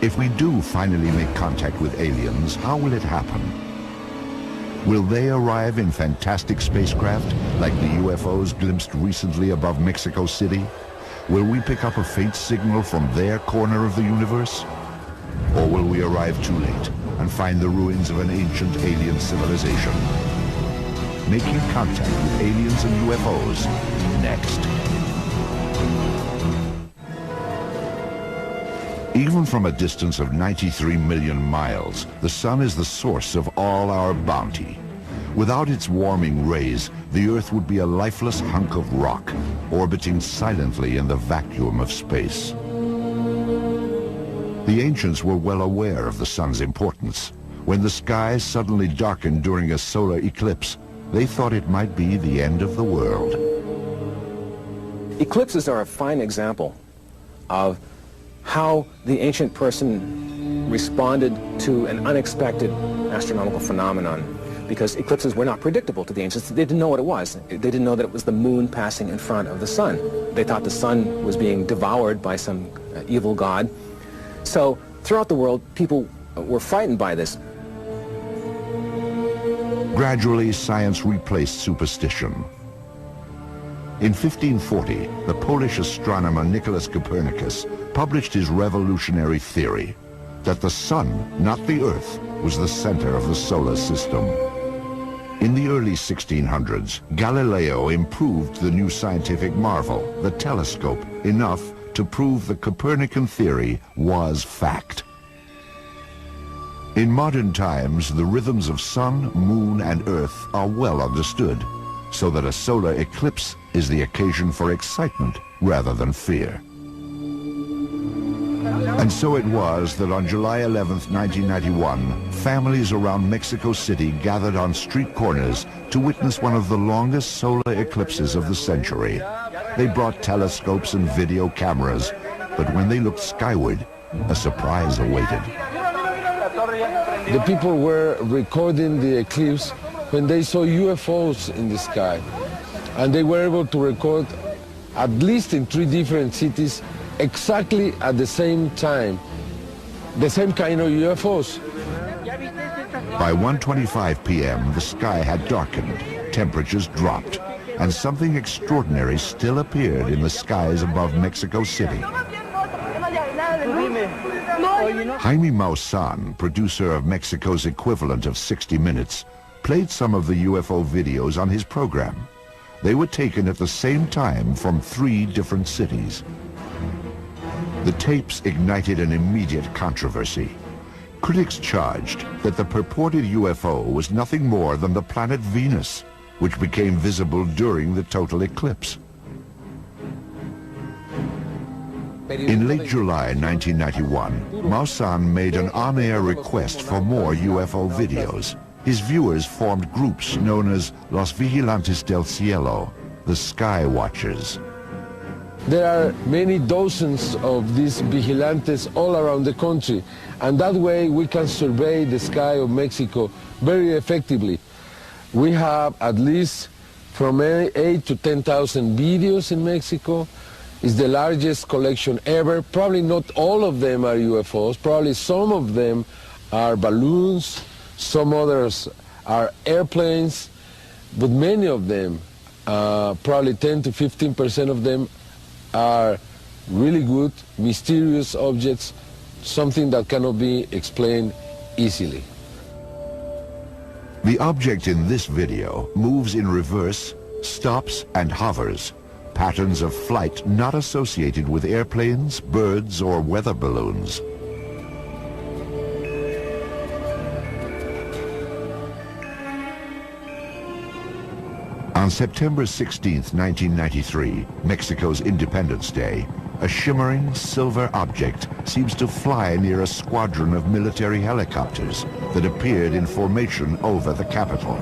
If we do finally make contact with aliens, how will it happen? Will they arrive in fantastic spacecraft like the UFOs glimpsed recently above Mexico City? Will we pick up a faint signal from their corner of the universe? Or will we arrive too late and find the ruins of an ancient alien civilization? Making contact with aliens and UFOs next. Even from a distance of 93 million miles, the sun is the source of all our bounty. Without its warming rays, the Earth would be a lifeless hunk of rock, orbiting silently in the vacuum of space. The ancients were well aware of the sun's importance. When the sky suddenly darkened during a solar eclipse, they thought it might be the end of the world. Eclipses are a fine example of how the ancient person responded to an unexpected astronomical phenomenon, because eclipses were not predictable to the ancients. They didn't know what it was. They didn't know that it was the moon passing in front of the sun. They thought the sun was being devoured by some evil god. So throughout the world, people were frightened by this. Gradually, science replaced superstition. In 1540, the Polish astronomer Nicholas Copernicus published his revolutionary theory that the sun, not the Earth, was the center of the solar system. In the early 1600s, Galileo improved the new scientific marvel, the telescope, enough to prove the Copernican theory was fact. In modern times, the rhythms of sun, moon, and Earth are well understood, so that a solar eclipse is the occasion for excitement rather than fear. And so it was that on July 11th, 1991, families around Mexico City gathered on street corners to witness one of the longest solar eclipses of the century. They brought telescopes and video cameras, but when they looked skyward, a surprise awaited. The people were recording the eclipse when they saw UFOs in the sky. And they were able to record, at least in 3 different cities, exactly at the same time, the same kind of UFOs. By 1:25 p.m., the sky had darkened, temperatures dropped, and something extraordinary still appeared in the skies above Mexico City. Jaime Maussan, producer of Mexico's equivalent of 60 Minutes, played some of the UFO videos on his program. They were taken at the same time from 3 different cities. The tapes ignited an immediate controversy. Critics charged that the purported UFO was nothing more than the planet Venus, which became visible during the total eclipse. In late July 1991, Maussan made an on-air request for more UFO videos. His viewers formed groups known as Los Vigilantes del Cielo, the Sky Watchers. There are many dozens of these vigilantes all around the country, and that way we can survey the sky of Mexico very effectively. We have at least from 8 to 10,000 videos in Mexico. It's the largest collection ever. Probably not all of them are UFOs. Probably some of them are balloons, some others are airplanes, but many of them, probably 10 to 15% of them, are really good, mysterious objects, something that cannot be explained easily. The object in this video moves in reverse, stops, and hovers, patterns of flight not associated with airplanes, birds, or weather balloons. On September 16, 1993, Mexico's Independence Day, a shimmering silver object seems to fly near a squadron of military helicopters that appeared in formation over the capital.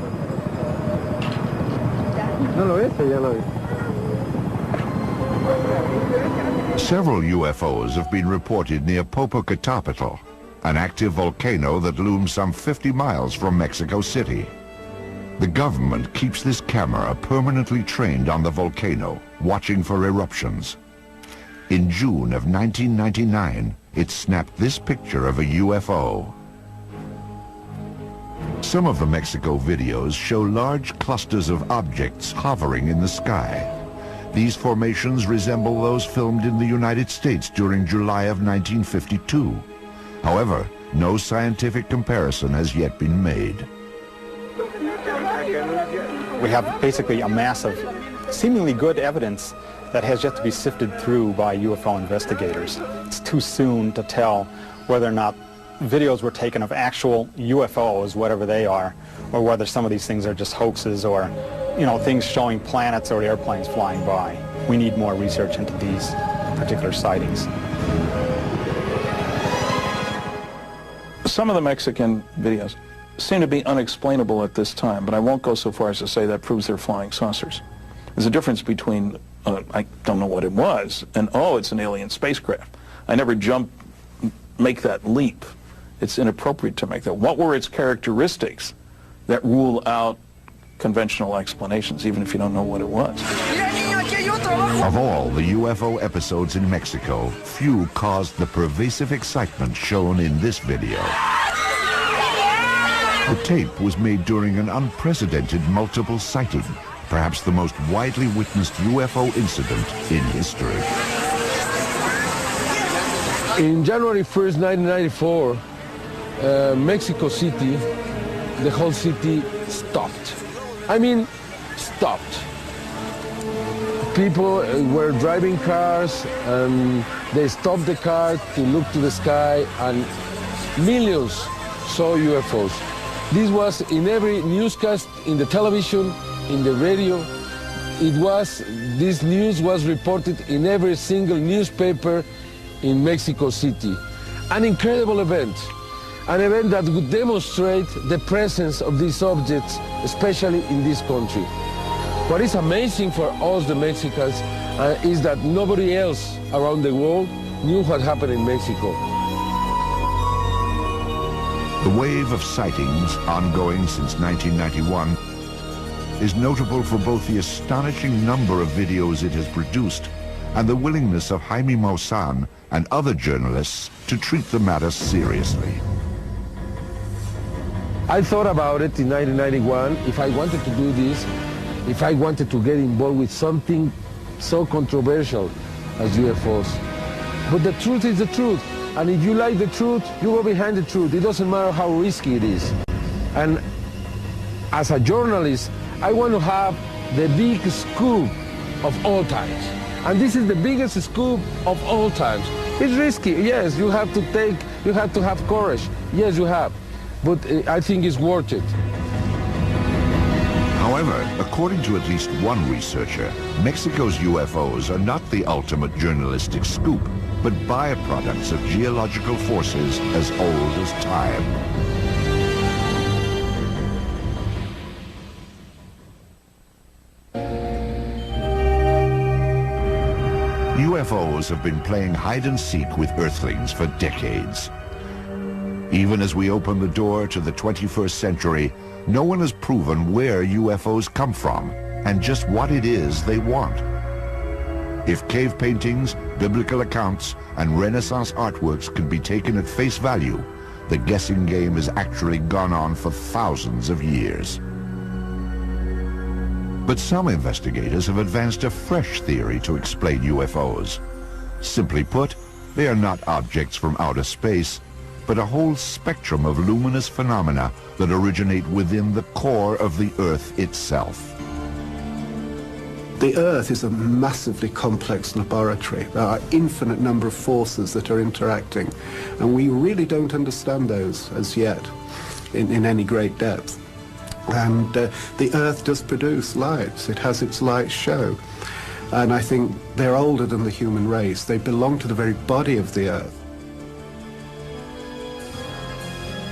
Several UFOs have been reported near Popocatépetl, an active volcano that looms some 50 miles from Mexico City. The government keeps this camera permanently trained on the volcano, watching for eruptions. In June of 1999, it snapped this picture of a UFO. Some of the Mexico videos show large clusters of objects hovering in the sky. These formations resemble those filmed in the United States during July of 1952. However, no scientific comparison has yet been made. We have basically a mass of seemingly good evidence that has yet to be sifted through by UFO investigators. It's too soon to tell whether or not videos were taken of actual UFOs, whatever they are, or whether some of these things are just hoaxes or, things showing planets or airplanes flying by. We need more research into these particular sightings. Some of the Mexican videos seem to be unexplainable at this time, but I won't go so far as to say that proves they're flying saucers. There's a difference between, I don't know what it was, and, oh, it's an alien spacecraft. I never make that leap. It's inappropriate to make that. What were its characteristics that rule out conventional explanations, even if you don't know what it was? Of all the UFO episodes in Mexico, few caused the pervasive excitement shown in this video. The tape was made during an unprecedented multiple sighting, perhaps the most widely witnessed UFO incident in history. In January 1st, 1994, Mexico City, the whole city stopped. I mean, stopped. People were driving cars and they stopped the car to look to the sky, and millions saw UFOs. This was in every newscast, in the television, in the radio. This news was reported in every single newspaper in Mexico City. An incredible event. An event that would demonstrate the presence of these objects, especially in this country. What is amazing for us, the Mexicans, is that nobody else around the world knew what happened in Mexico. The wave of sightings, ongoing since 1991, is notable for both the astonishing number of videos it has produced and the willingness of Jaime Maussan and other journalists to treat the matter seriously. I thought about it in 1991, if I wanted to do this, if I wanted to get involved with something so controversial as UFOs. But the truth is the truth. And if you like the truth, you go behind the truth. It doesn't matter how risky it is. And as a journalist, I want to have the big scoop of all times. And this is the biggest scoop of all times. It's risky, yes, you have to have courage. Yes, you have. But I think it's worth it. However, according to at least one researcher, Mexico's UFOs are not the ultimate journalistic scoop, but byproducts of geological forces as old as time. UFOs have been playing hide-and-seek with Earthlings for decades. Even as we open the door to the 21st century, no one has proven where UFOs come from and just what it is they want. If cave paintings, biblical accounts, and Renaissance artworks can be taken at face value, the guessing game has actually gone on for thousands of years. But some investigators have advanced a fresh theory to explain UFOs. Simply put, they are not objects from outer space, but a whole spectrum of luminous phenomena that originate within the core of the Earth itself. The Earth is a massively complex laboratory. There are an infinite number of forces that are interacting, and we really don't understand those as yet in any great depth. And the Earth does produce lights. It has its light show. And I think they're older than the human race. They belong to the very body of the Earth.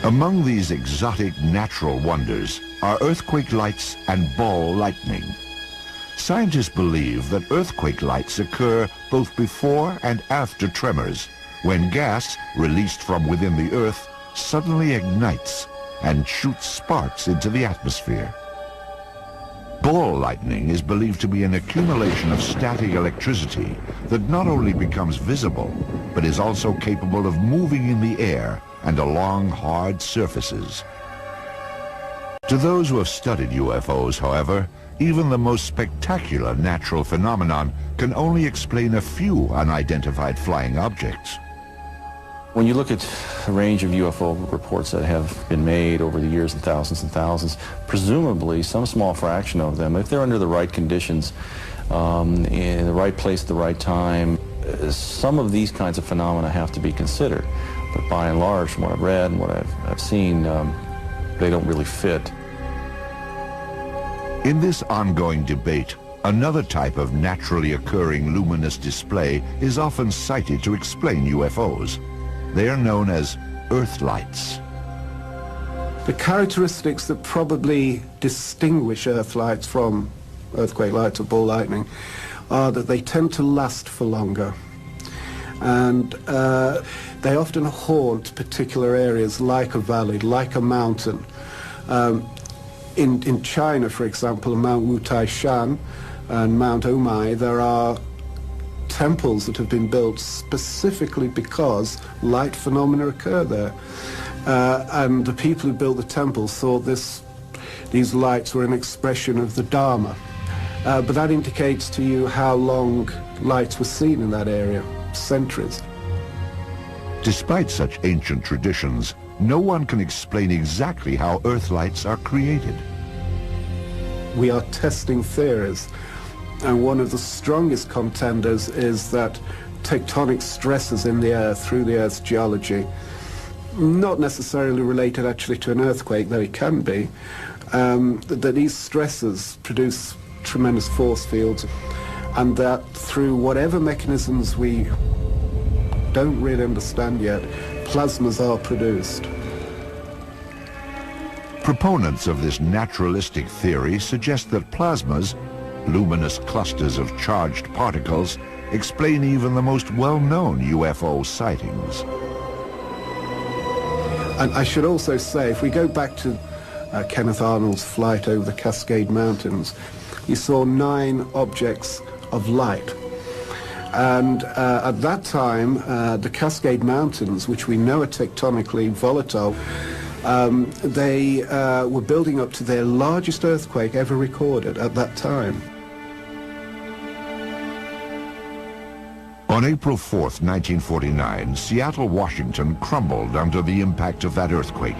Among these exotic natural wonders are earthquake lights and ball lightning. Scientists believe that earthquake lights occur both before and after tremors, when gas released from within the Earth suddenly ignites and shoots sparks into the atmosphere. Ball lightning is believed to be an accumulation of static electricity that not only becomes visible, but is also capable of moving in the air and along hard surfaces. To those who have studied UFOs, however, even the most spectacular natural phenomenon can only explain a few unidentified flying objects. When you look at a range of UFO reports that have been made over the years, and thousands, presumably some small fraction of them, if they're under the right conditions, in the right place at the right time, some of these kinds of phenomena have to be considered. But by and large, from what I've read and what I've seen, they don't really fit. In this ongoing debate, another type of naturally occurring luminous display is often cited to explain UFOs. They are known as Earth lights. The characteristics that probably distinguish Earth lights from earthquake lights or ball lightning are that they tend to last for longer. And they often haunt particular areas like a valley, like a mountain. In China, for example, Mount Wutai Shan and Mount Omai, there are temples that have been built specifically because light phenomena occur there. And the people who built the temples thought these lights were an expression of the Dharma. But that indicates to you how long lights were seen in that area, centuries. Despite such ancient traditions, no one can explain exactly how Earth lights are created. We are testing theories. And one of the strongest contenders is that tectonic stresses in the Earth, through the Earth's geology, not necessarily related actually to an earthquake, though it can be, that these stresses produce tremendous force fields, and that through whatever mechanisms we don't really understand yet, plasmas are produced. Proponents of this naturalistic theory suggest that plasmas, luminous clusters of charged particles, explain even the most well-known UFO sightings. And I should also say, if we go back to Kenneth Arnold's flight over the Cascade Mountains, he saw 9 objects of light. And at that time, the Cascade Mountains, which we know are tectonically volatile, they were building up to their largest earthquake ever recorded at that time. On April 4th, 1949, Seattle, Washington crumbled under the impact of that earthquake.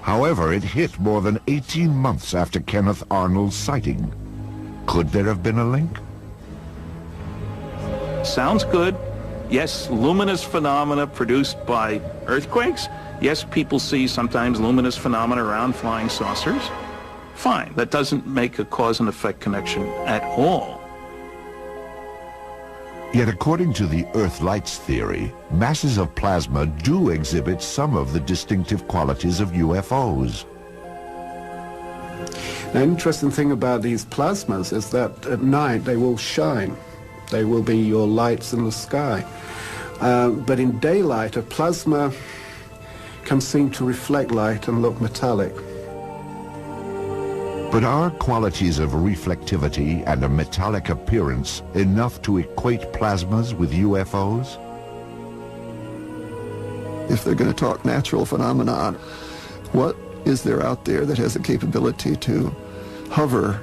However, it hit more than 18 months after Kenneth Arnold's sighting. Could there have been a link? Sounds good. Yes, luminous phenomena produced by earthquakes. Yes, people see sometimes luminous phenomena around flying saucers. Fine, that doesn't make a cause and effect connection at all. Yet according to the Earth lights theory, masses of plasma do exhibit some of the distinctive qualities of UFOs. The interesting thing about these plasmas is that at night they will shine. They will be your lights in the sky. But in daylight, a plasma can seem to reflect light and look metallic. But are qualities of reflectivity and a metallic appearance enough to equate plasmas with UFOs? If they're going to talk natural phenomenon, what is there out there that has the capability to hover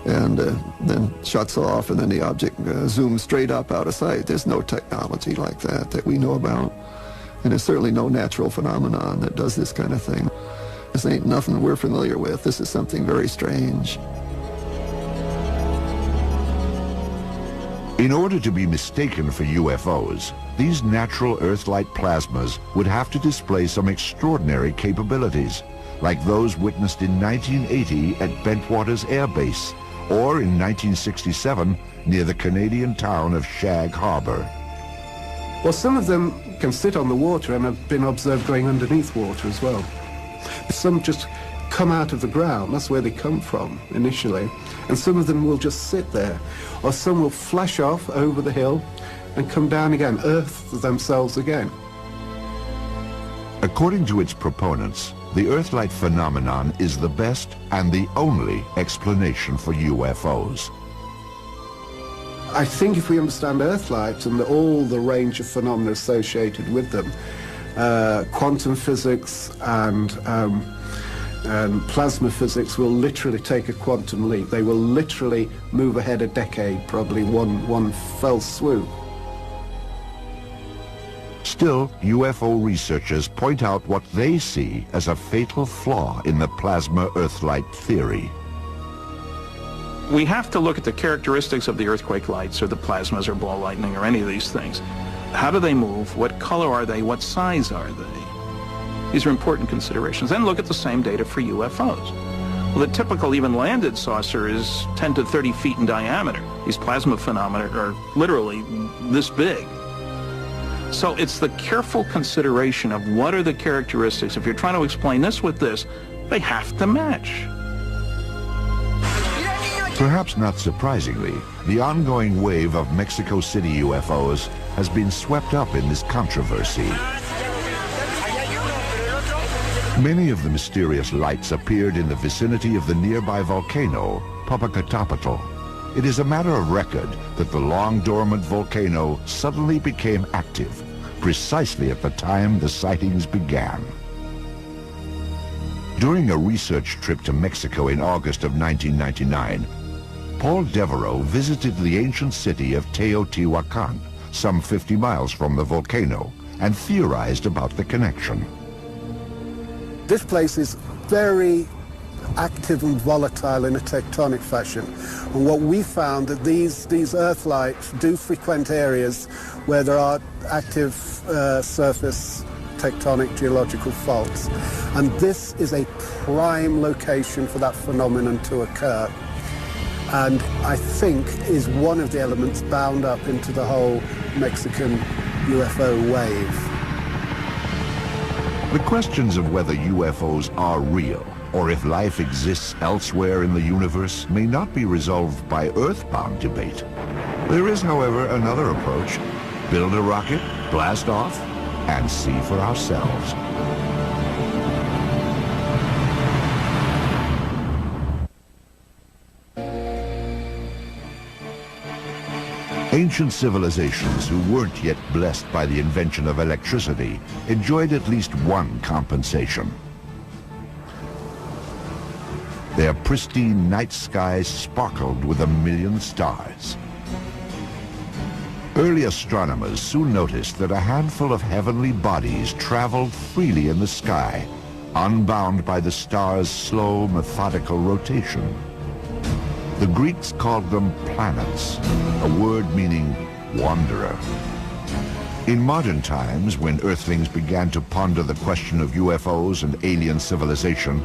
and then shuts off and then the object zooms straight up out of sight? There's no technology like that we know about. And there's certainly no natural phenomenon that does this kind of thing. This ain't nothing we're familiar with. This is something very strange. In order to be mistaken for UFOs, these natural Earth-light plasmas would have to display some extraordinary capabilities, like those witnessed in 1980 at Bentwaters Air Base, or in 1967 near the Canadian town of Shag Harbor. Well, some of them can sit on the water and have been observed going underneath water as well. Some just come out of the ground, that's where they come from initially, and some of them will just sit there, or some will flash off over the hill and come down again, earth themselves again. According to its proponents, the Earth-light phenomenon is the best and the only explanation for UFOs. I think if we understand Earthlight and all the range of phenomena associated with them, quantum physics and plasma physics will literally take a quantum leap. They will literally move ahead a decade, probably one fell swoop. Still, UFO researchers point out what they see as a fatal flaw in the plasma Earthlight theory. We have to look at the characteristics of the earthquake lights or the plasmas or ball lightning or any of these things. How do they move? What color are they? What size are they? These are important considerations. Then look at the same data for UFOs. Well, the typical even landed saucer is 10 to 30 feet in diameter. These plasma phenomena are literally this big. So it's the careful consideration of what are the characteristics. If you're trying to explain this with this, they have to match. Perhaps not surprisingly, the ongoing wave of Mexico City UFOs has been swept up in this controversy. Many of the mysterious lights appeared in the vicinity of the nearby volcano, Popocatépetl. It is a matter of record that the long-dormant volcano suddenly became active, precisely at the time the sightings began. During a research trip to Mexico in August of 1999, Paul Devereaux visited the ancient city of Teotihuacan, some 50 miles from the volcano, and theorized about the connection. This place is very active and volatile in a tectonic fashion. And what we found that these earthlights do frequent areas where there are active surface tectonic geological faults. And this is a prime location for that phenomenon to occur. And I think is one of the elements bound up into the whole Mexican UFO wave. The questions of whether UFOs are real or if life exists elsewhere in the universe may not be resolved by earthbound debate. There is, however, another approach. Build a rocket, blast off, and see for ourselves. Ancient civilizations who weren't yet blessed by the invention of electricity enjoyed at least one compensation. Their pristine night skies sparkled with 1,000,000 stars. Early astronomers soon noticed that a handful of heavenly bodies traveled freely in the sky, unbound by the stars' slow, methodical rotation. The Greeks called them planets, a word meaning wanderer. In modern times, when Earthlings began to ponder the question of UFOs and alien civilization,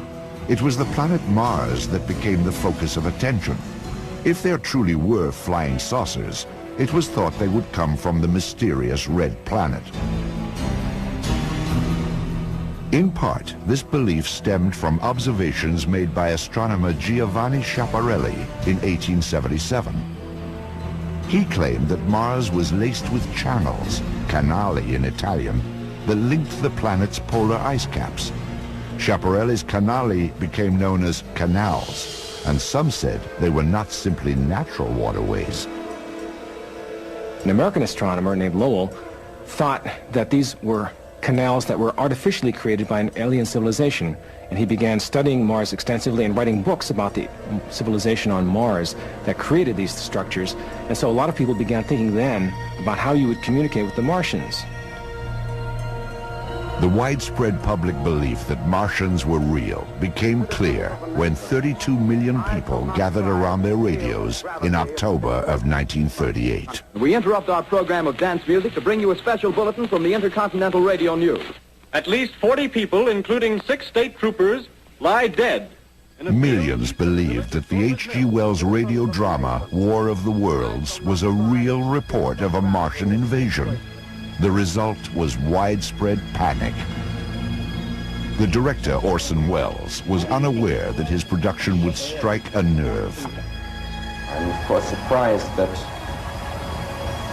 it was the planet Mars that became the focus of attention. If there truly were flying saucers, it was thought they would come from the mysterious red planet. In part, this belief stemmed from observations made by astronomer Giovanni Schiaparelli in 1877. He claimed that Mars was laced with channels, canali in Italian, that linked the planet's polar ice caps. Schiaparelli's canali became known as canals, and some said they were not simply natural waterways. An American astronomer named Lowell thought that these were canals that were artificially created by an alien civilization, and he began studying Mars extensively and writing books about the civilization on Mars that created these structures. And so a lot of people began thinking then about how you would communicate with the Martians. The widespread public belief that Martians were real became clear when 32 million people gathered around their radios in October of 1938. We interrupt our program of dance music to bring you a special bulletin from the Intercontinental Radio News. At least 40 people, including 6 state troopers, lie dead. Millions believed that the H.G. Wells radio drama War of the Worlds was a real report of a Martian invasion. The result was widespread panic. The director, Orson Welles, was unaware that his production would strike a nerve. I'm of course surprised that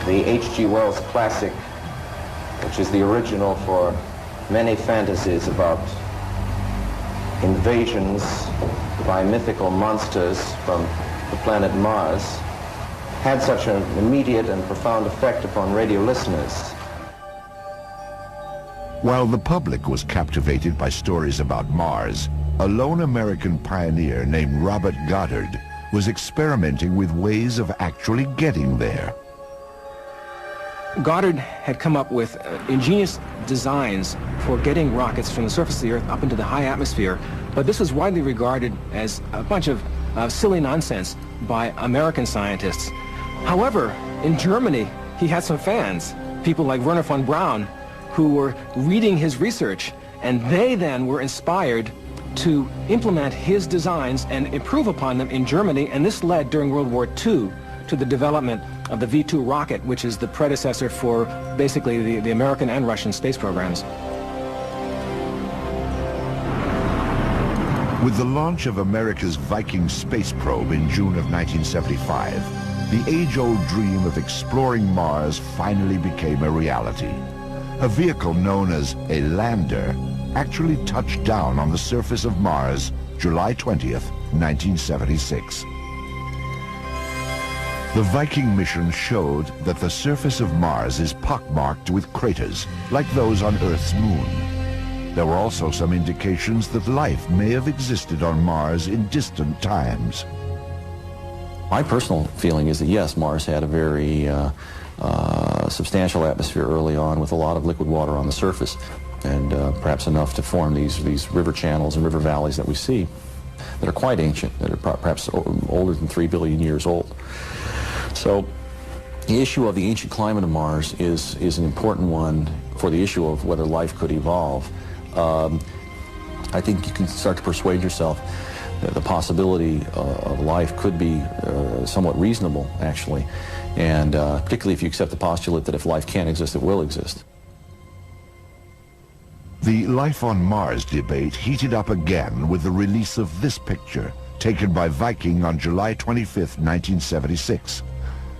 the H.G. Wells classic, which is the original for many fantasies about invasions by mythical monsters from the planet Mars had such an immediate and profound effect upon radio listeners. While the public was captivated by stories about Mars, a lone American pioneer named Robert Goddard was experimenting with ways of actually getting there. Goddard had come up with ingenious designs for getting rockets from the surface of the Earth up into the high atmosphere, but this was widely regarded as a bunch of silly nonsense by American scientists. However, in Germany, he had some fans, people like Werner von Braun, who were reading his research, and they then were inspired to implement his designs and improve upon them in Germany, and this led during World War II to the development of the V-2 rocket, which is the predecessor for basically the American and Russian space programs. With the launch of America's Viking space probe in June of 1975, the age-old dream of exploring Mars finally became a reality. A vehicle known as a lander actually touched down on the surface of Mars July 20th, 1976. The Viking mission showed that the surface of Mars is pockmarked with craters, like those on Earth's moon. There were also some indications that life may have existed on Mars in distant times. My personal feeling is that yes, Mars had a very substantial atmosphere early on with a lot of liquid water on the surface, and perhaps enough to form these river channels and river valleys that we see that are quite ancient, that are perhaps older than 3 billion years old. So the issue of the ancient climate of Mars is an important one for the issue of whether life could evolve. I think you can start to persuade yourself that the possibility of life could be somewhat reasonable, actually, and particularly if you accept the postulate that if life can't exist, it will exist. The life on Mars debate heated up again with the release of this picture, taken by Viking on July 25th, 1976.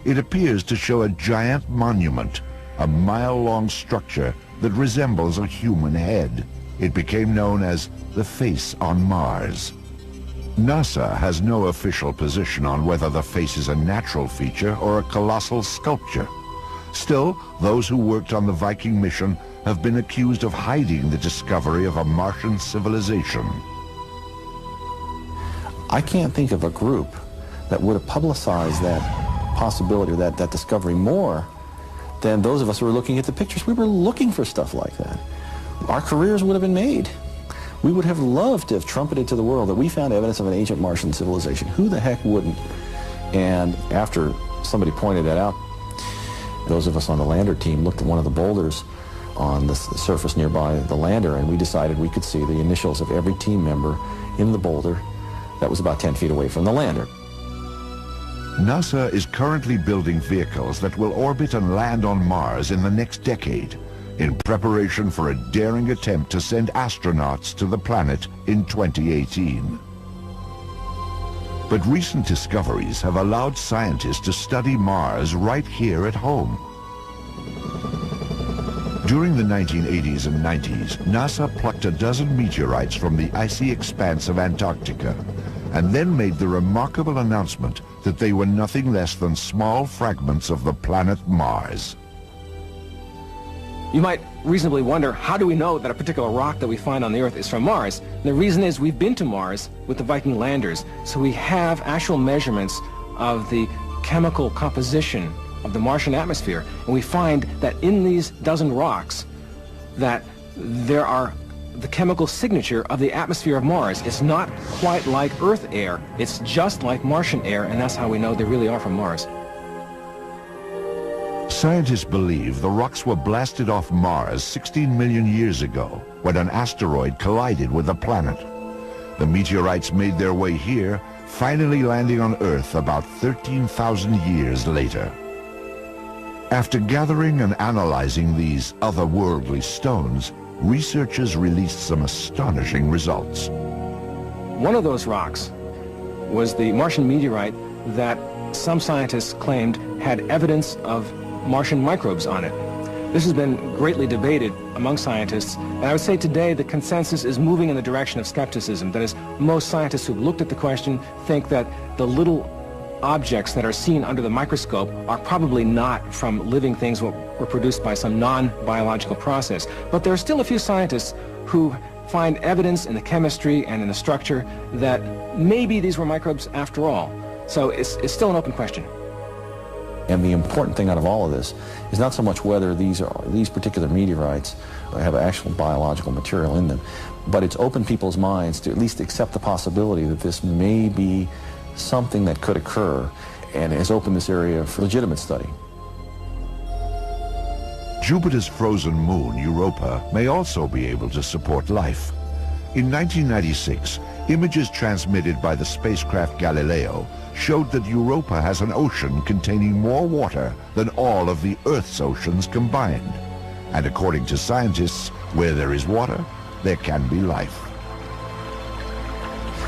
It appears to show a giant monument, a mile-long structure that resembles a human head. It became known as the face on Mars. NASA has no official position on whether the face is a natural feature or a colossal sculpture. Still, those who worked on the Viking mission have been accused of hiding the discovery of a Martian civilization. I can't think of a group that would have publicized that possibility or that discovery more than those of us who were looking at the pictures. We were looking for stuff like that. Our careers would have been made. We would have loved to have trumpeted to the world that we found evidence of an ancient Martian civilization. Who the heck wouldn't? And after somebody pointed that out, those of us on the lander team looked at one of the boulders on the surface nearby the lander, and we decided we could see the initials of every team member in the boulder that was about 10 feet away from the lander. NASA is currently building vehicles that will orbit and land on Mars in the next decade, in preparation for a daring attempt to send astronauts to the planet in 2018. But recent discoveries have allowed scientists to study Mars right here at home. During the 1980s and 90s, NASA plucked a dozen meteorites from the icy expanse of Antarctica, and then made the remarkable announcement that they were nothing less than small fragments of the planet Mars. You might reasonably wonder, how do we know that a particular rock that we find on the Earth is from Mars? And the reason is we've been to Mars with the Viking landers, so we have actual measurements of the chemical composition of the Martian atmosphere, and we find that in these dozen rocks that there are the chemical signature of the atmosphere of Mars. It's not quite like Earth air, it's just like Martian air, and that's how we know they really are from Mars. Scientists believe the rocks were blasted off Mars 16 million years ago when an asteroid collided with the planet. The meteorites made their way here, finally landing on Earth about 13,000 years later. After gathering and analyzing these otherworldly stones, researchers released some astonishing results. One of those rocks was the Martian meteorite that some scientists claimed had evidence of Martian microbes on it. This has been greatly debated among scientists, and I would say today the consensus is moving in the direction of skepticism. That is, most scientists who've looked at the question think that the little objects that are seen under the microscope are probably not from living things that were produced by some non-biological process. But there are still a few scientists who find evidence in the chemistry and in the structure that maybe these were microbes after all. So it's still an open question. And the important thing out of all of this is not so much whether these particular meteorites have actual biological material in them, but it's opened people's minds to at least accept the possibility that this may be something that could occur, and has opened this area for legitimate study. Jupiter's frozen moon, Europa, may also be able to support life. In 1996, images transmitted by the spacecraft Galileo showed that Europa has an ocean containing more water than all of the Earth's oceans combined. And according to scientists, where there is water, there can be life.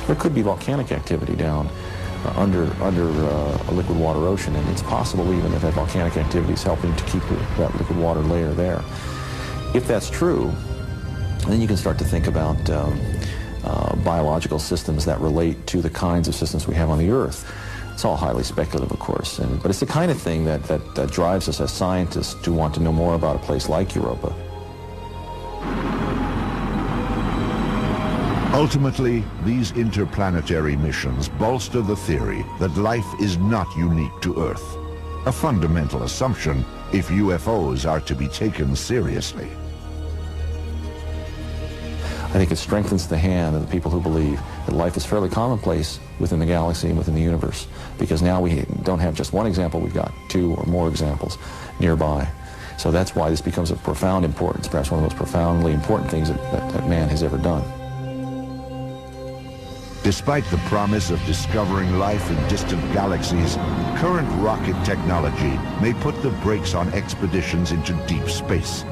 There could be volcanic activity down under a liquid water ocean, and it's possible even that volcanic activity is helping to keep that liquid water layer there. If that's true, then you can start to think about biological systems that relate to the kinds of systems we have on the Earth. It's all highly speculative, of course, but it's the kind of thing that drives us as scientists to want to know more about a place like Europa. Ultimately, these interplanetary missions bolster the theory that life is not unique to Earth, a fundamental assumption if UFOs are to be taken seriously. I think it strengthens the hand of the people who believe that life is fairly commonplace within the galaxy and within the universe, because now we don't have just one example, we've got two or more examples nearby. So that's why this becomes of profound importance, perhaps one of the most profoundly important things that man has ever done. Despite the promise of discovering life in distant galaxies, current rocket technology may put the brakes on expeditions into deep space.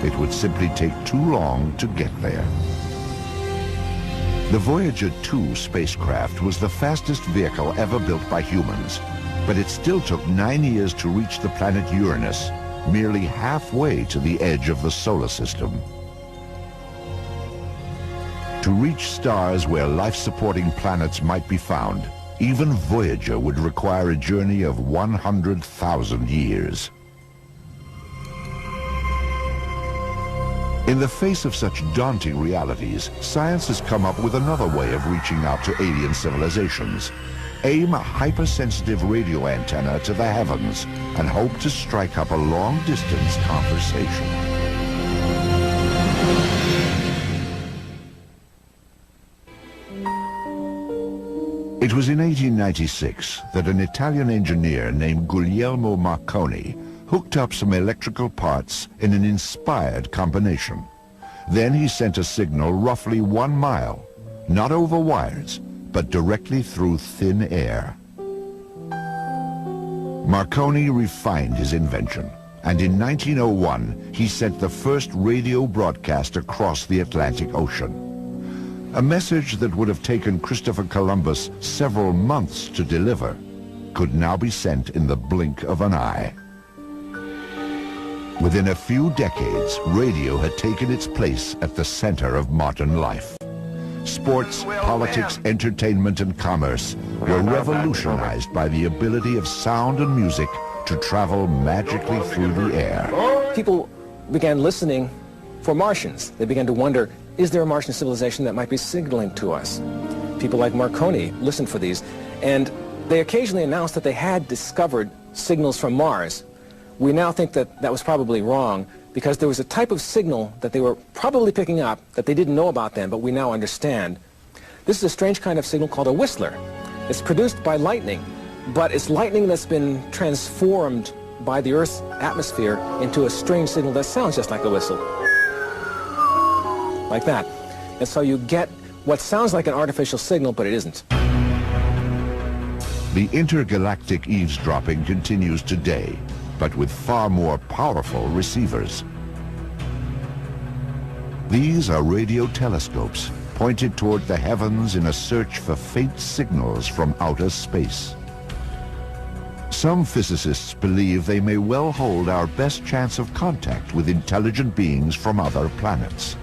It would simply take too long to get there. The Voyager 2 spacecraft was the fastest vehicle ever built by humans, but it still took 9 years to reach the planet Uranus, merely halfway to the edge of the solar system. To reach stars where life-supporting planets might be found, even Voyager would require a journey of 100,000 years. In the face of such daunting realities, science has come up with another way of reaching out to alien civilizations. Aim a hypersensitive radio antenna to the heavens and hope to strike up a long-distance conversation. It was in 1896 that an Italian engineer named Guglielmo Marconi hooked up some electrical parts in an inspired combination. Then he sent a signal roughly 1 mile, not over wires, but directly through thin air. Marconi refined his invention, and in 1901 he sent the first radio broadcast across the Atlantic Ocean. A message that would have taken Christopher Columbus several months to deliver could now be sent in the blink of an eye. Within a few decades, radio had taken its place at the center of modern life. Sports, politics, entertainment, and commerce were revolutionized by the ability of sound and music to travel magically through the air. People began listening for Martians. They began to wonder, is there a Martian civilization that might be signaling to us? People like Marconi listened for these, and they occasionally announced that they had discovered signals from Mars. We now think that that was probably wrong, because there was a type of signal that they were probably picking up that they didn't know about then, but we now understand. This is a strange kind of signal called a whistler. It's produced by lightning, but it's lightning that's been transformed by the Earth's atmosphere into a strange signal that sounds just like a whistle. Like that. And so you get what sounds like an artificial signal, but it isn't. The intergalactic eavesdropping continues today, but with far more powerful receivers. These are radio telescopes pointed toward the heavens in a search for faint signals from outer space. Some physicists believe they may well hold our best chance of contact with intelligent beings from other planets.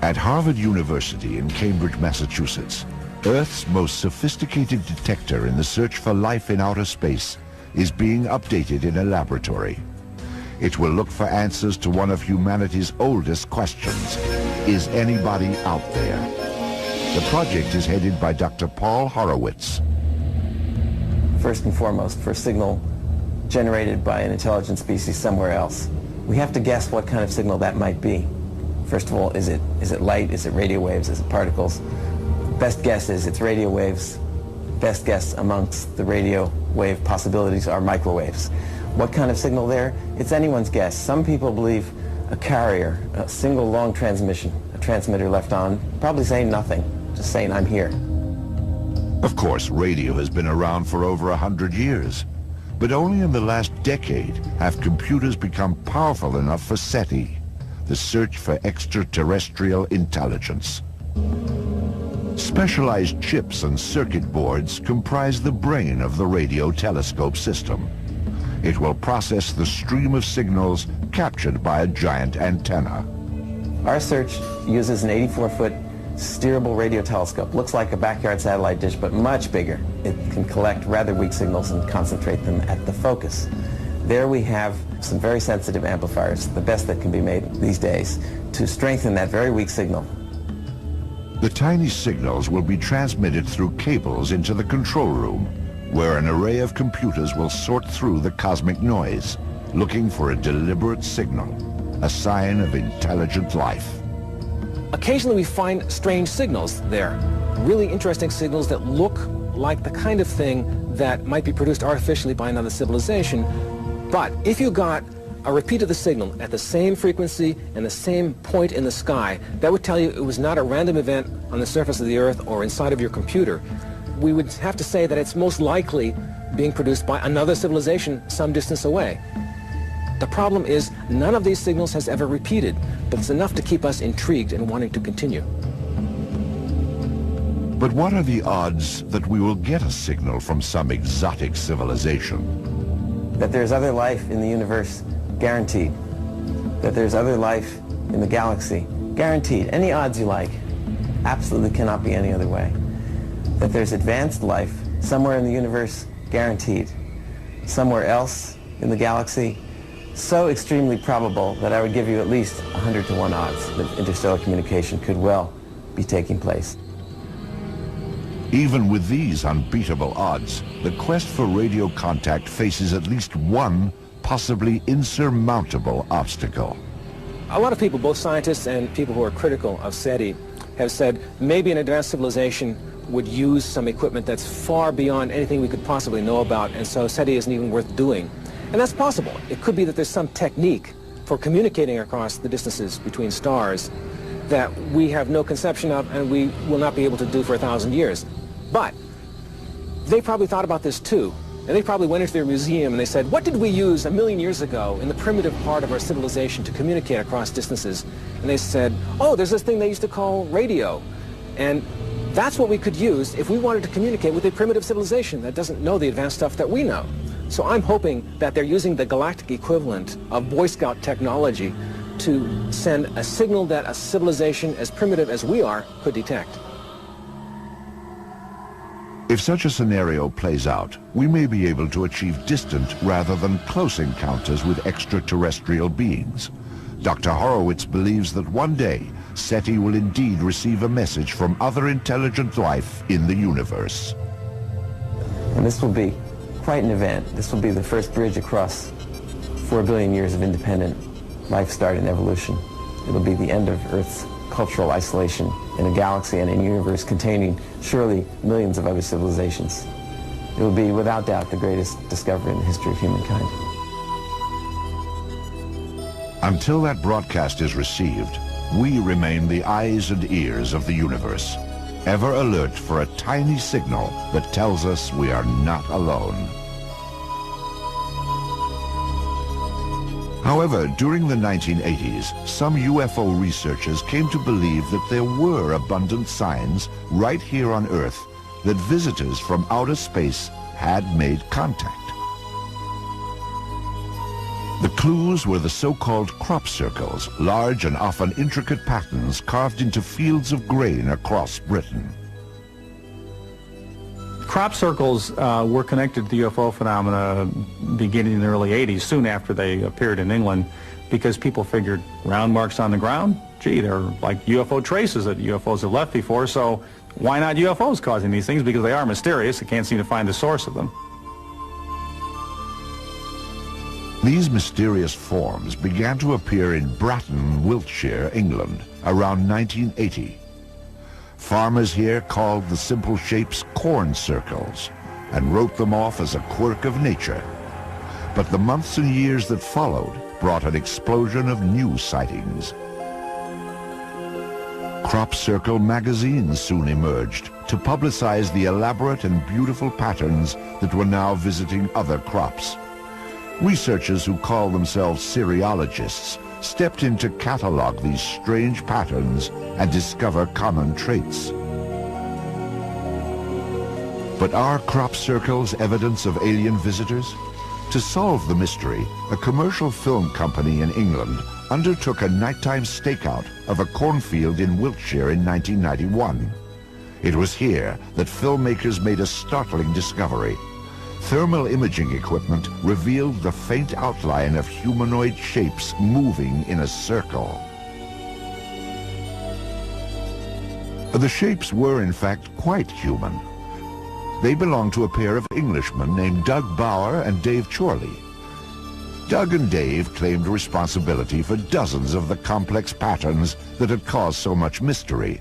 At Harvard University in Cambridge, Massachusetts, Earth's most sophisticated detector in the search for life in outer space is being updated in a laboratory. It will look for answers to one of humanity's oldest questions: is anybody out there? The project is headed by Dr. Paul Horowitz. First and foremost, for a signal generated by an intelligent species somewhere else, we have to guess what kind of signal that might be. First of all, is it light? Is it radio waves? Is it particles? Best guess is it's radio waves. Best guess amongst the radio wave possibilities are microwaves. What kind of signal there? It's anyone's guess. Some people believe a carrier, a single long transmission, a transmitter left on, probably saying nothing, just saying I'm here. Of course, radio has been around for over 100 years, but only in the last decade have computers become powerful enough for SETI, the search for extraterrestrial intelligence. Specialized chips and circuit boards comprise the brain of the radio telescope system. It will process the stream of signals captured by a giant antenna. Our search uses an 84-foot steerable radio telescope. Looks like a backyard satellite dish, but much bigger. It can collect rather weak signals and concentrate them at the focus. There we have some very sensitive amplifiers, the best that can be made these days, to strengthen that very weak signal. The tiny signals will be transmitted through cables into the control room, where an array of computers will sort through the cosmic noise, looking for a deliberate signal, a sign of intelligent life. Occasionally we find strange signals there, really interesting signals that look like the kind of thing that might be produced artificially by another civilization. But if you got a repeat of the signal at the same frequency and the same point in the sky, that would tell you it was not a random event on the surface of the Earth or inside of your computer. We would have to say that it's most likely being produced by another civilization some distance away. The problem is none of these signals has ever repeated, but it's enough to keep us intrigued and wanting to continue. But what are the odds that we will get a signal from some exotic civilization? That there's other life in the universe, guaranteed. That there's other life in the galaxy, guaranteed. Any odds you like, absolutely cannot be any other way. That there's advanced life somewhere in the universe, guaranteed. Somewhere else in the galaxy, so extremely probable that I would give you at least 100 to 1 odds that interstellar communication could well be taking place. Even with these unbeatable odds, the quest for radio contact faces at least one possibly insurmountable obstacle. A lot of people, both scientists and people who are critical of SETI, have said maybe an advanced civilization would use some equipment that's far beyond anything we could possibly know about, and so SETI isn't even worth doing. And that's possible. It could be that there's some technique for communicating across the distances between stars that we have no conception of and we will not be able to do for 1,000 years. But they probably thought about this too. And they probably went into their museum and they said, what did we use 1,000,000 years ago in the primitive part of our civilization to communicate across distances? And they said, oh, there's this thing they used to call radio. And that's what we could use if we wanted to communicate with a primitive civilization that doesn't know the advanced stuff that we know. So I'm hoping that they're using the galactic equivalent of Boy Scout technology to send a signal that a civilization as primitive as we are could detect. If such a scenario plays out, we may be able to achieve distant rather than close encounters with extraterrestrial beings. Dr. Horowitz believes that one day, SETI will indeed receive a message from other intelligent life in the universe. And this will be quite an event. This will be the first bridge across 4 billion years of independent life start and evolution. It'll be the end of Earth's cultural isolation in a galaxy and a universe containing surely millions of other civilizations. It will be without doubt the greatest discovery in the history of humankind. Until that broadcast is received, we remain the eyes and ears of the universe, ever alert for a tiny signal that tells us we are not alone. However, during the 1980s, some UFO researchers came to believe that there were abundant signs right here on Earth that visitors from outer space had made contact. The clues were the so-called crop circles, large and often intricate patterns carved into fields of grain across Britain. Crop circles were connected to the UFO phenomena beginning in the early 80s, soon after they appeared in England, because people figured round marks on the ground, gee, they're like UFO traces that UFOs have left before, so why not UFOs causing these things? Because they are mysterious, they can't seem to find the source of them. These mysterious forms began to appear in Bratton, Wiltshire, England, around 1980. Farmers here called the simple shapes corn circles and wrote them off as a quirk of nature. But the months and years that followed brought an explosion of new sightings. Crop circle magazines soon emerged to publicize the elaborate and beautiful patterns that were now visiting other crops. Researchers who call themselves cereologists stepped in to catalog these strange patterns and discover common traits. But are crop circles evidence of alien visitors? To solve the mystery, a commercial film company in England undertook a nighttime stakeout of a cornfield in Wiltshire in 1991. It was here that filmmakers made a startling discovery. Thermal imaging equipment revealed the faint outline of humanoid shapes moving in a circle. The shapes were in fact quite human. They belonged to a pair of Englishmen named Doug Bauer and Dave Chorley. Doug and Dave claimed responsibility for dozens of the complex patterns that had caused so much mystery.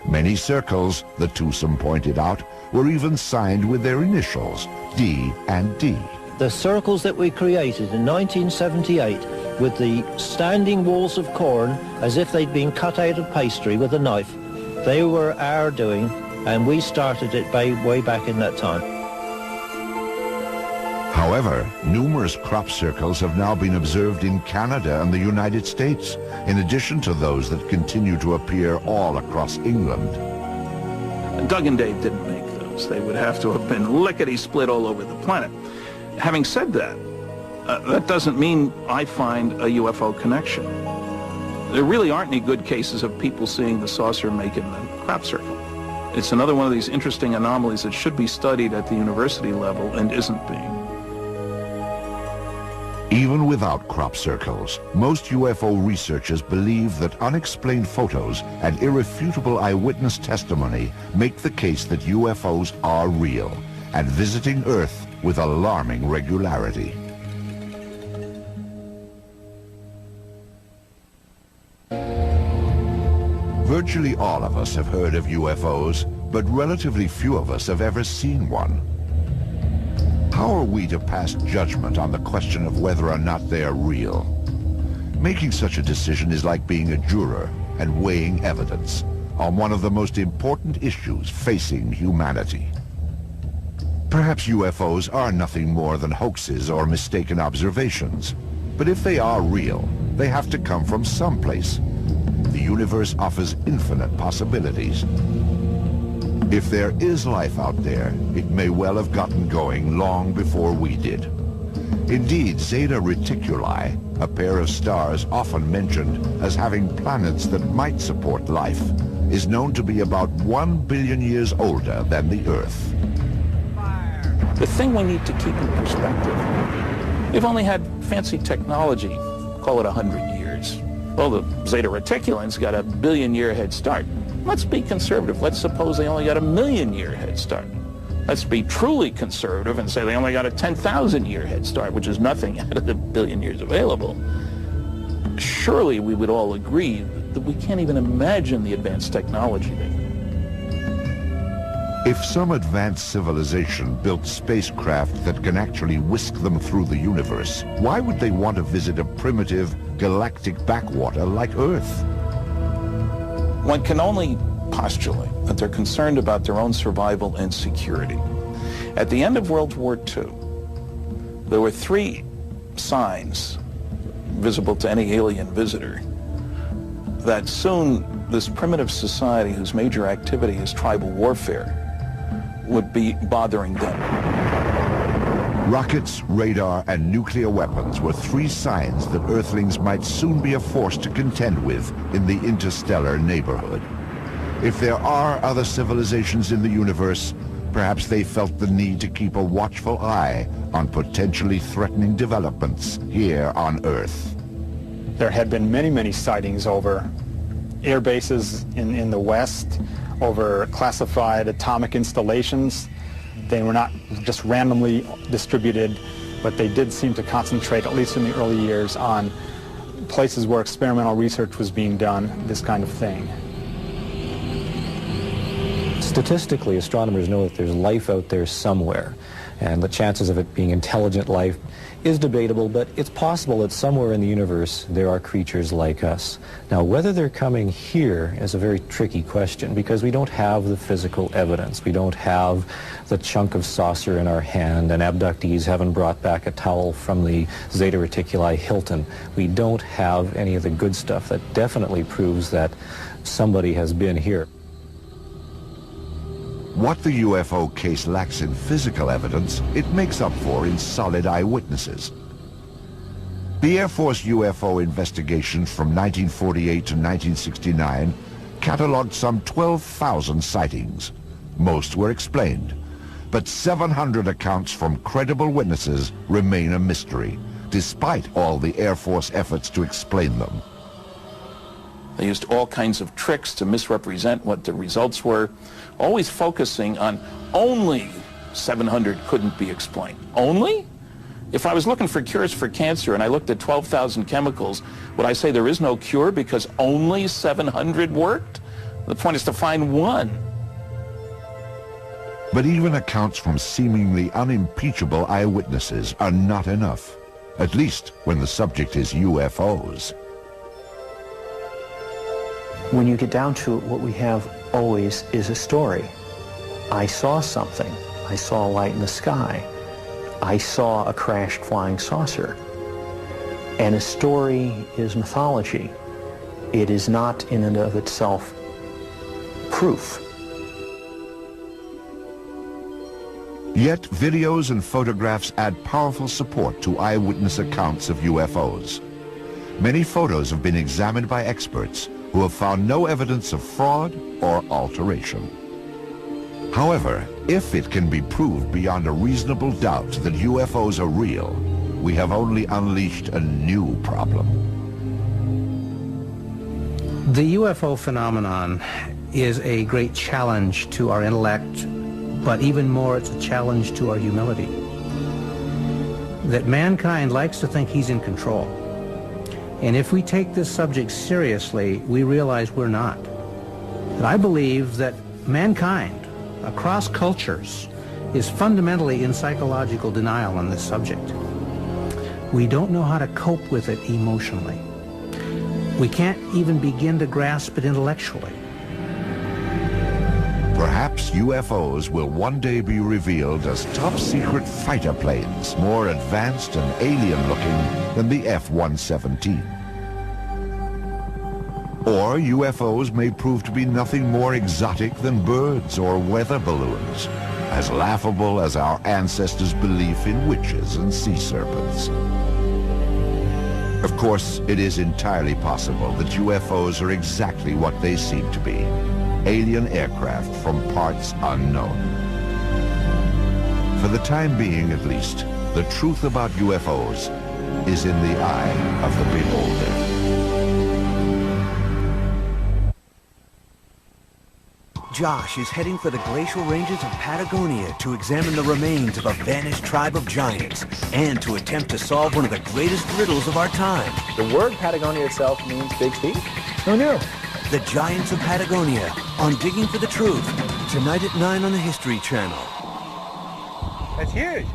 Many circles, the twosome pointed out, were even signed with their initials, D and D. The circles that we created in 1978 with the standing walls of corn as if they'd been cut out of pastry with a knife, they were our doing, and we started it way back in that time. However, numerous crop circles have now been observed in Canada and the United States, in addition to those that continue to appear all across England. Doug and Dave didn't make those. They would have to have been lickety-split all over the planet. Having said that, that doesn't mean I find a UFO connection. There really aren't any good cases of people seeing the saucer making the crop circle. It's another one of these interesting anomalies that should be studied at the university level and isn't being. Even without crop circles, most UFO researchers believe that unexplained photos and irrefutable eyewitness testimony make the case that UFOs are real and visiting Earth with alarming regularity. Virtually all of us have heard of UFOs, but relatively few of us have ever seen one. How are we to pass judgment on the question of whether or not they are real? Making such a decision is like being a juror and weighing evidence on one of the most important issues facing humanity. Perhaps UFOs are nothing more than hoaxes or mistaken observations, but if they are real, they have to come from someplace. The universe offers infinite possibilities. If there is life out there, it may well have gotten going long before we did. Indeed, Zeta Reticuli, a pair of stars often mentioned as having planets that might support life, is known to be about 1 billion years older than the Earth. The thing we need to keep in perspective, we've only had fancy technology, call it 100 years. Well, the Zeta Reticulans got a billion-year head start. Let's be conservative. Let's suppose they only got a million-year head start. Let's be truly conservative and say they only got a 10,000-year head start, which is nothing out of the billion years available. Surely we would all agree that we can't even imagine the advanced technology there. If some advanced civilization built spacecraft that can actually whisk them through the universe, why would they want to visit a primitive galactic backwater like Earth? One can only postulate that they're concerned about their own survival and security. At the end of World War II, there were 3 signs visible to any alien visitor that soon this primitive society whose major activity is tribal warfare would be bothering them. Rockets, radar, and nuclear weapons were three signs that Earthlings might soon be a force to contend with in the interstellar neighborhood. If there are other civilizations in the universe, perhaps they felt the need to keep a watchful eye on potentially threatening developments here on Earth. There had been many, many sightings over air bases in the West, over classified atomic installations. They were not just randomly distributed, but they did seem to concentrate, at least in the early years, on places where experimental research was being done, this kind of thing. Statistically, astronomers know that there's life out there somewhere, and the chances of it being intelligent life is debatable, but it's possible that somewhere in the universe there are creatures like us. Now, whether they're coming here is a very tricky question because we don't have the physical evidence. We don't have the chunk of saucer in our hand, and abductees haven't brought back a towel from the Zeta Reticuli Hilton. We don't have any of the good stuff that definitely proves that somebody has been here. What the UFO case lacks in physical evidence, it makes up for in solid eyewitnesses. The Air Force UFO investigations from 1948 to 1969 cataloged some 12,000 sightings. Most were explained, but 700 accounts from credible witnesses remain a mystery, despite all the Air Force efforts to explain them. They used all kinds of tricks to misrepresent what the results were, always focusing on only 700 couldn't be explained. Only? If I was looking for cures for cancer and I looked at 12,000 chemicals, would I say there is no cure because only 700 worked? The point is to find one. But even accounts from seemingly unimpeachable eyewitnesses are not enough, at least when the subject is UFOs. When you get down to it, what we have always is a story. I saw something. I saw a light in the sky. I saw a crashed flying saucer. And a story is mythology. It is not in and of itself proof. Yet videos and photographs add powerful support to eyewitness accounts of UFOs. Many photos have been examined by experts who have found no evidence of fraud or alteration. However, if it can be proved beyond a reasonable doubt that UFOs are real, we have only unleashed a new problem. The UFO phenomenon is a great challenge to our intellect, but even more, it's a challenge to our humility. That mankind likes to think he's in control. And if we take this subject seriously, we realize we're not. And I believe that mankind, across cultures, is fundamentally in psychological denial on this subject. We don't know how to cope with it emotionally. We can't even begin to grasp it intellectually. Perhaps UFOs will one day be revealed as top-secret fighter planes, more advanced and alien-looking than the F-117. Or UFOs may prove to be nothing more exotic than birds or weather balloons, as laughable as our ancestors' belief in witches and sea serpents. Of course, it is entirely possible that UFOs are exactly what they seem to be. Alien aircraft from parts unknown. For the time being, at least, the truth about UFOs is in the eye of the beholder. Josh is heading for the glacial ranges of Patagonia to examine the remains of a vanished tribe of giants and to attempt to solve one of the greatest riddles of our time. The word Patagonia itself means big feet? Who knew? The Giants of Patagonia on Digging for the Truth, tonight at 9 on the History Channel. That's huge.